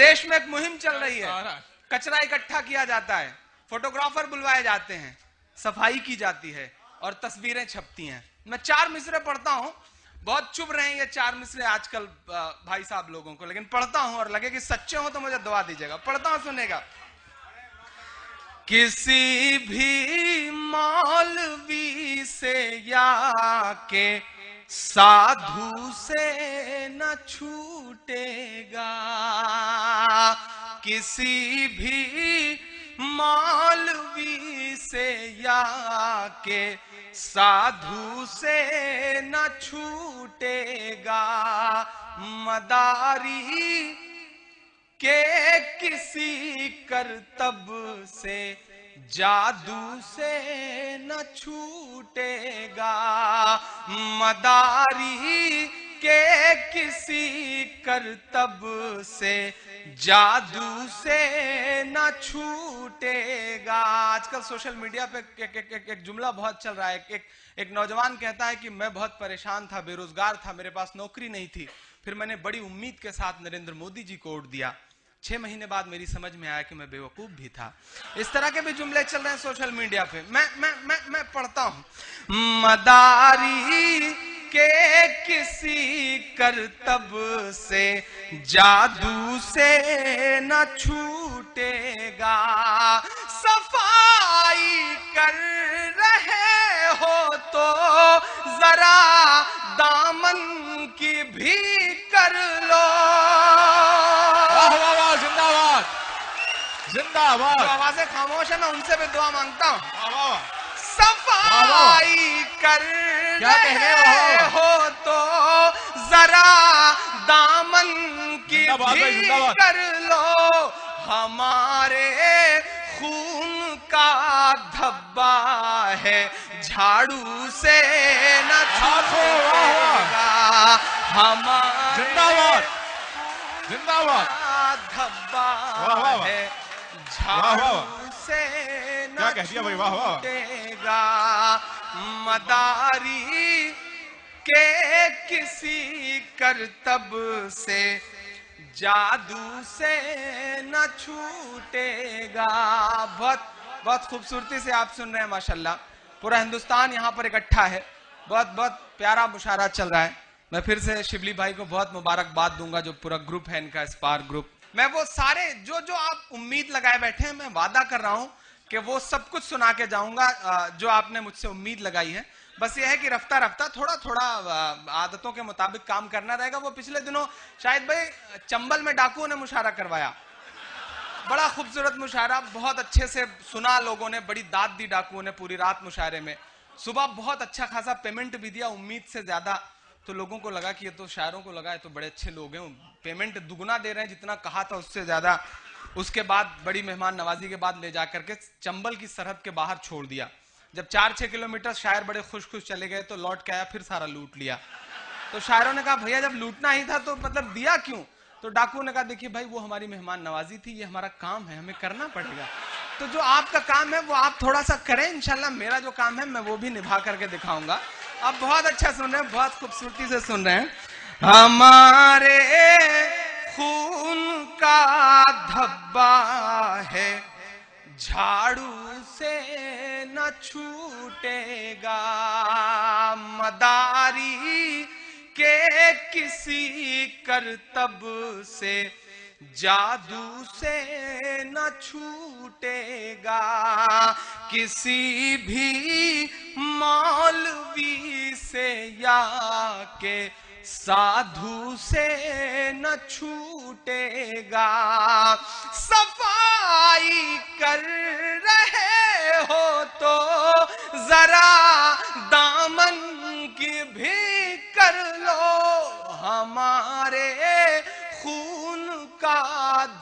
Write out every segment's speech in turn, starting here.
देश में एक मुहिम चल रही है, कचरा इकट्ठा किया जाता है, फोटोग्राफर बुलवाए जाते हैं, सफाई की जाती है और तस्वीरें छपती हैं। मैं 4 मिसरे पढ़ता हूं, बहुत चुभ रहे हैं ये 4 मिसरे आजकल भाई साहब लोगों को, लेकिन पढ़ता हूं और लगे कि सच्चे हो तो मुझे दुआ दीजिएगा। पढ़ता हूं, सुनेगा। किसी भी मौलवी से या के साधु से न छूटेगा, किसी भी मौलवी से या के साधु से न छूटेगा, मदारी के किसी करतब से जादू से न छूटेगा, मदारी के किसी करतब से जादू से न छूटेगा। आजकल सोशल मीडिया पे एक जुमला बहुत चल रहा है। एक नौजवान कहता है कि मैं बहुत परेशान था, बेरोजगार था, मेरे पास नौकरी नहीं थी, फिर मैंने बड़ी उम्मीद के साथ नरेंद्र मोदी जी को वोट दिया, 6 महीने बाद मेरी समझ में आया कि मैं बेवकूफ भी था। इस तरह के भी जुमले चल रहे हैं सोशल मीडिया पे। मैं पढ़ता हूं। मदारी के किसी करतब से जादू से न छूटेगा, सफाई कर रहे हो तो जरा दामन की भी कर लो। जिंदाबाद जिंदाबाद। जो आवाजें खामोश है मैं उनसे भी दुआ मांगता हूं। सफाई कर रहे हो तो जरा दामन की भी कर लो, हमारे खून का धब्बा है झाड़ू से न छूटेगा, हमारे जिंदाबाद जिंदाबाद धब्बा है झाड़ू से न छूटेगा, मदारी के किसी करतब से जादू से न छूटेगा। बहुत खूबसूरती से आप सुन रहे हैं माशाल्लाह। पूरा हिंदुस्तान यहाँ पर इकट्ठा है, बहुत प्यारा मुशायरा चल रहा है। मैं फिर से शिबली भाई को बहुत मुबारकबाद दूंगा, जो पूरा ग्रुप है इनका, स्पार्क ग्रुप। मैं वो सारे जो आप उम्मीद लगाए बैठे हैं, मैं वादा कर रहा हूं कि वो सब कुछ सुना के जाऊंगा जो आपने मुझसे उम्मीद लगाई है। बस ये है कि रफ्ता रफ्ता थोड़ा आदतों के मुताबिक काम करना रहेगा। वो पिछले दिनों शायद भाई चंबल में डाकुओं ने मुशायरा करवाया, बड़ा खूबसूरत मुशायरा, बहुत अच्छे से सुना लोगों ने, बड़ी दाद दी डाकुओं ने पूरी रात मुशायरे में। सुबह बहुत अच्छा खासा पेमेंट भी दिया, उम्मीद से ज्यादा। तो लोगों को लगा कि ये तो शायरों को लगा है तो बड़े अच्छे लोग हैं, पेमेंट दुगुना दे रहे हैं, जितना कहा था उससे ज्यादा। उसके बाद बड़ी मेहमान नवाजी के बाद ले जाकर के चंबल की सरहद के बाहर छोड़ दिया। जब 4-6 किलोमीटर शायर बड़े खुश चले गए तो लौट के आया, फिर सारा लूट लिया। तो शायरों ने कहा भैया जब लूटना ही था तो मतलब दिया क्यों? तो डाकू ने कहा देखिए भाई वो हमारी मेहमान नवाजी थी, ये हमारा काम है, हमें करना पड़ेगा। तो जो आपका काम है वो आप थोड़ा सा करें, इंशाल्लाह मेरा जो काम है मैं वो भी निभा करके दिखाऊंगा। आप बहुत अच्छा सुन रहे हैं, बहुत खूबसूरती से सुन रहे हैं। हमारे खून का धब्बा है झाड़ू से न छूटेगा, मदारी के किसी करतब से जादू से न छूटेगा, किसी भी मौलवी से या के साधु से न छूटेगा, सफाई कर रहे हो तो जरा दामन की भी कर लो, हमारे खून का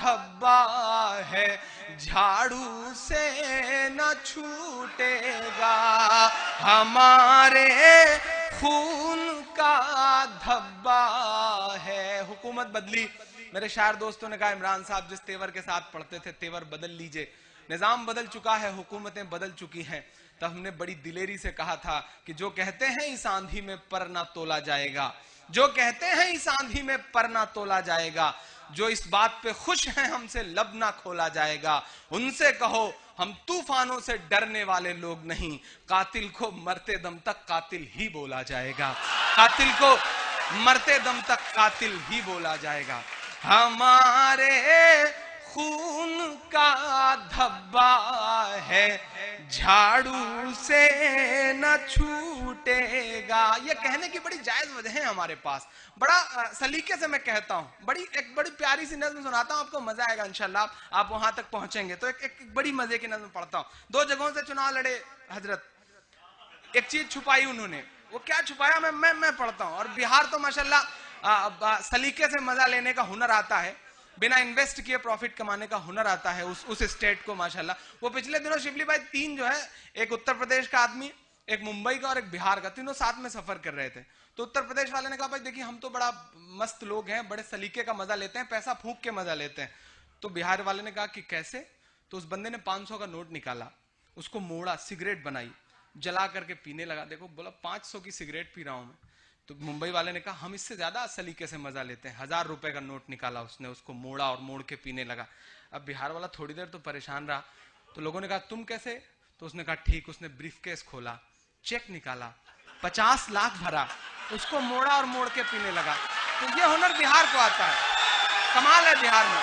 धब्बा है झाड़ू से न छूटेगा, हमारे खून का धब्बा है। हुकूमत बदली, मेरे शायर दोस्तों ने कहा इमरान साहब जिस तेवर के साथ पढ़ते थे तेवर बदल लीजिए। निजाम बदल चुका है, हुकूमतें बदल चुकी हैं। तब हमने बड़ी दिलेरी से कहा था कि जो कहते हैं इस आंधी में पर ना तोला जाएगा, जो कहते हैं इस आंधी में पर ना तोला जाएगा, जो इस बात पे खुश हैं हमसे लब ना खोला जाएगा, उनसे कहो हम तूफानों से डरने वाले लोग नहीं, कातिल को मरते दम तक कातिल ही बोला जाएगा, कातिल को मरते दम तक कातिल ही बोला जाएगा। हमारे खून का धब्बा है, झाड़ू से न छूटेगा। ये कहने की बड़ी जायज वजह है हमारे पास, बड़ा सलीके से मैं कहता हूं। एक बड़ी प्यारी सी नज़्म सुनाता हूं, आपको मजा आएगा इंशाल्लाह, आप वहां तक पहुंचेंगे तो। एक बड़ी मजे की नज़्म पढ़ता हूं। 2 जगहों से चुनाव लड़े हजरत, एक चीज छुपाई उन्होंने, वो क्या छुपाया मैं पढ़ता हूं। और बिहार तो माशाल्लाह सलीके से मजा लेने का हुनर आता है, बिना इन्वेस्ट किए प्रॉफिट कमाने का हुनर आता है उस स्टेट को माशाल्लाह। वो पिछले दिनों शिवली भाई 3 जो है, एक उत्तर प्रदेश का आदमी, एक मुंबई का और एक बिहार का, तीनों साथ में सफर कर रहे थे। तो उत्तर प्रदेश वाले ने कहा भाई देखिए हम तो बड़ा मस्त लोग हैं, बड़े सलीके का मजा लेते हैं, पैसा फूंक के मजा लेते हैं। तो बिहार वाले ने कहा कि कैसे? तो उस बंदे ने 500 का नोट निकाला, उसको मोड़ा, सिगरेट बनाई, जला करके पीने लगा। देखो बोला 500 की सिगरेट पी रहा हूं मैं। तो मुंबई वाले ने कहा हम इससे ज्यादा सलीके से मजा लेते हैं। 1000 रुपए का नोट निकाला उसने, उसको मोड़ा और मोड़ के पीने लगा। अब बिहार वाला थोड़ी देर तो परेशान रहा, तो लोगों ने कहा तुम कैसे? तो उसने कहा ठीक। उसने ब्रीफकेस खोला, चेक निकाला, 50 लाख भरा, उसको मोड़ा और मोड़ के पीने लगा। तो ये हुनर बिहार को आता है, कमाल है बिहार में।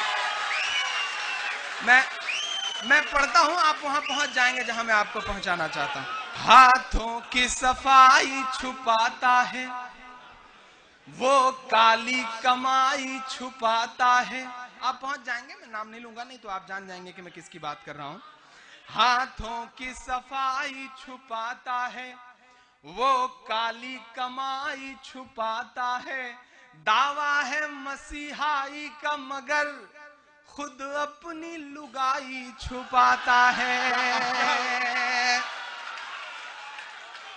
मैं पढ़ता हूं, आप वहां पहुंच जाएंगे जहां मैं आपको पहुंचाना चाहता हूं। हाथों की सफाई छुपाता है, वो काली कमाई छुपाता है। आप पहुंच जाएंगे, मैं नाम नहीं लूंगा, नहीं तो आप जान जाएंगे कि मैं किसकी बात कर रहा हूं। हाथों की सफाई छुपाता है, वो काली कमाई छुपाता है। दावा है मसीहाई का मगर खुद अपनी लुगाई छुपाता है।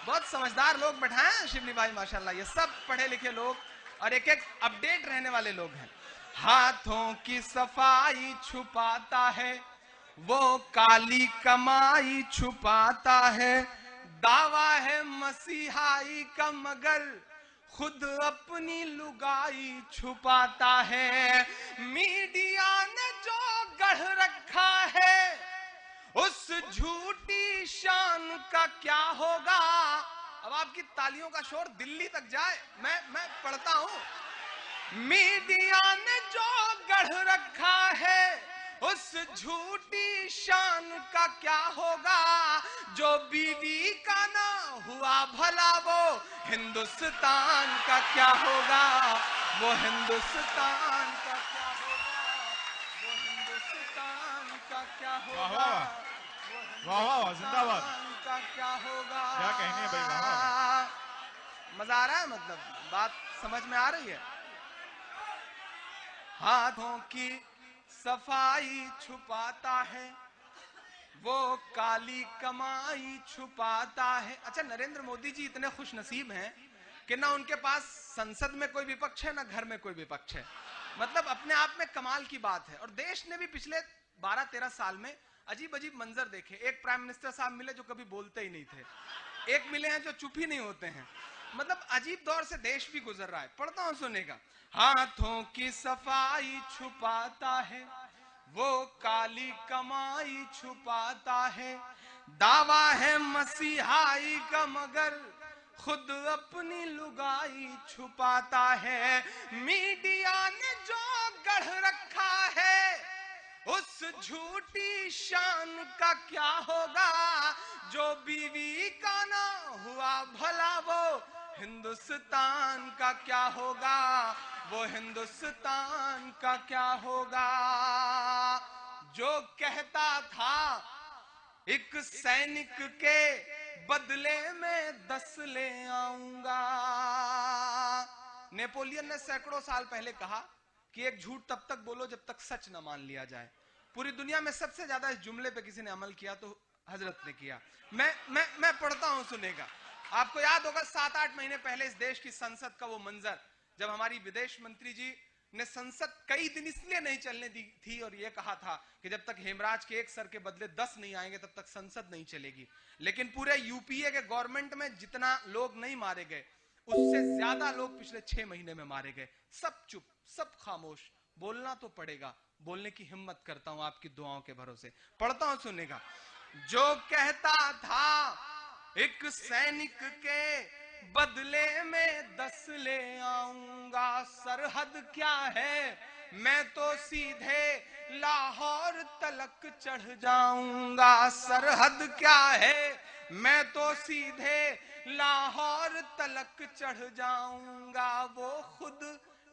बहुत समझदार लोग बैठाए हैं शिवली भाई माशाल्लाह, ये सब पढ़े लिखे लोग और एक अपडेट रहने वाले लोग हैं। हाथों की सफाई छुपाता है, वो काली कमाई छुपाता है। दावा है मसीहाई का मगर खुद अपनी लुगाई छुपाता है। मीडिया ने जो गढ़ रखा है उस झूठी शान का क्या होगा। अब आपकी तालियों का शोर दिल्ली तक जाए, मैं पढ़ता हूं। मीडिया ने जो गढ़ रखा है उस झूठी शान का क्या होगा। जो बीवी का ना हुआ भला वो हिंदुस्तान का क्या होगा। वो हिंदुस्तान का क्या होगा, वो हिंदुस्तान का क्या होगा, वाह वाह, जिंदाबाद का क्या होगा। क्या कहने हैं भाई, वाह। मजा आ रहा है, मतलब बात समझ में आ रही है। हाथों की सफाई छुपाता है, वो काली कमाई छुपाता है। अच्छा, नरेंद्र मोदी जी इतने खुश नसीब हैं कि ना उनके पास संसद में कोई विपक्ष है ना घर में कोई विपक्ष है। मतलब अपने आप में कमाल की बात है। और देश ने भी पिछले 12-13 साल में अजीब अजीब मंजर देखे। एक प्राइम मिनिस्टर साहब मिले जो कभी बोलते ही नहीं थे, एक मिले हैं जो चुप ही नहीं होते हैं। मतलब अजीब दौर से देश भी गुजर रहा है। पढ़ता हूं, सुनेगा। हाथों की सफाई छुपाता है, वो काली कमाई छुपाता है। दावा है मसीहाई का मगर खुद अपनी लुगाई छुपाता है। मीडिया ने जो गढ़ रखा है उस झूठी शान का क्या होगा। जो बीवी का ना हुआ भला वो हिंदुस्तान का क्या होगा। वो हिंदुस्तान का क्या होगा। जो कहता था एक सैनिक के बदले में 10 ले आऊंगा। नेपोलियन ने सैकड़ों साल पहले कहा कि एक झूठ तब तक बोलो जब तक सच न मान लिया जाए। पूरी दुनिया में सबसे ज्यादा इस जुमले पे किसी ने अमल किया तो हजरत ने किया। मैं पढ़ता हूं, सुनेगा। आपको याद होगा 7-8 महीने पहले इस देश की संसद का वो मंजर, जब हमारी विदेश मंत्री जी ने संसद कई दिन इसलिए नहीं चलने दी थी और यह कहा था कि जब तक हेमराज के एक सर के बदले 10 नहीं आएंगे तब तक संसद नहीं चलेगी। लेकिन पूरे यूपीए के गवर्नमेंट में जितना लोग नहीं मारे गए उससे ज्यादा लोग पिछले 6 महीने में मारे गए। सब चुप, सब खामोश। बोलना तो पड़ेगा, बोलने की हिम्मत करता हूं आपकी दुआओं के भरोसे। पढ़ता हूं, सुनेगा। जो कहता था एक सैनिक के बदले में 10 ले आऊंगा, सरहद क्या है मैं तो सीधे लाहौर तलक चढ़ जाऊंगा। सरहद क्या है मैं तो सीधे लाहौर तलक चढ़ जाऊंगा। वो खुद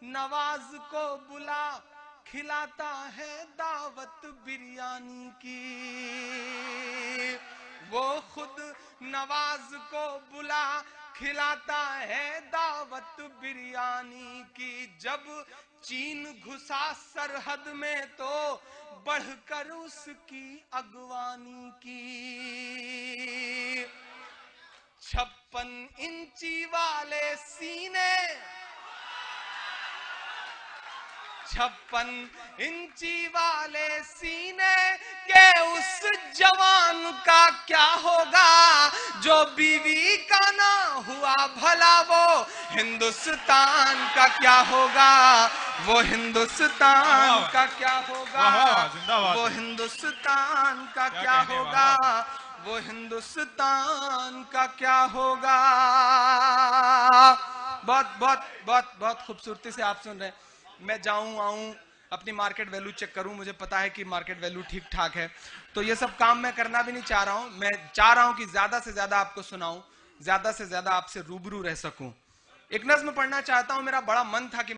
नवाज को बुला खिलाता है दावत बिरयानी की। वो खुद नवाज को बुला खिलाता है दावत बिरयानी की। जब चीन घुसा सरहद में तो बढ़कर उसकी अगवानी की। 56 इंची वाले सीने, 56 इंची वाले सीने के उस जवान का क्या होगा जो बीवी का ना हुआ भला। वो हिंदुस्तान का क्या होगा, वो हिंदुस्तान का क्या होगा, वो हिंदुस्तान का क्या होगा, वो हिंदुस्तान का क्या होगा। बहुत बहुत बहुत बहुत खूबसूरती से आप सुन रहे हैं। मैं जाऊं आऊं अपनी मार्केट वैल्यू चेक करूं, मुझे पता है कि मार्केट वैल्यू ठीक ठाक है, तो ये सब काम मैं करना भी नहीं चाह रहा हूं। मैं चाह रहा हूं कि ज्यादा से ज्यादा आपको सुनाऊं, ज्यादा से ज्यादा आपसे रूबरू रह सकूं। एक नज्म पढ़ना चाहता हूं। मेरा बड़ा मन था कि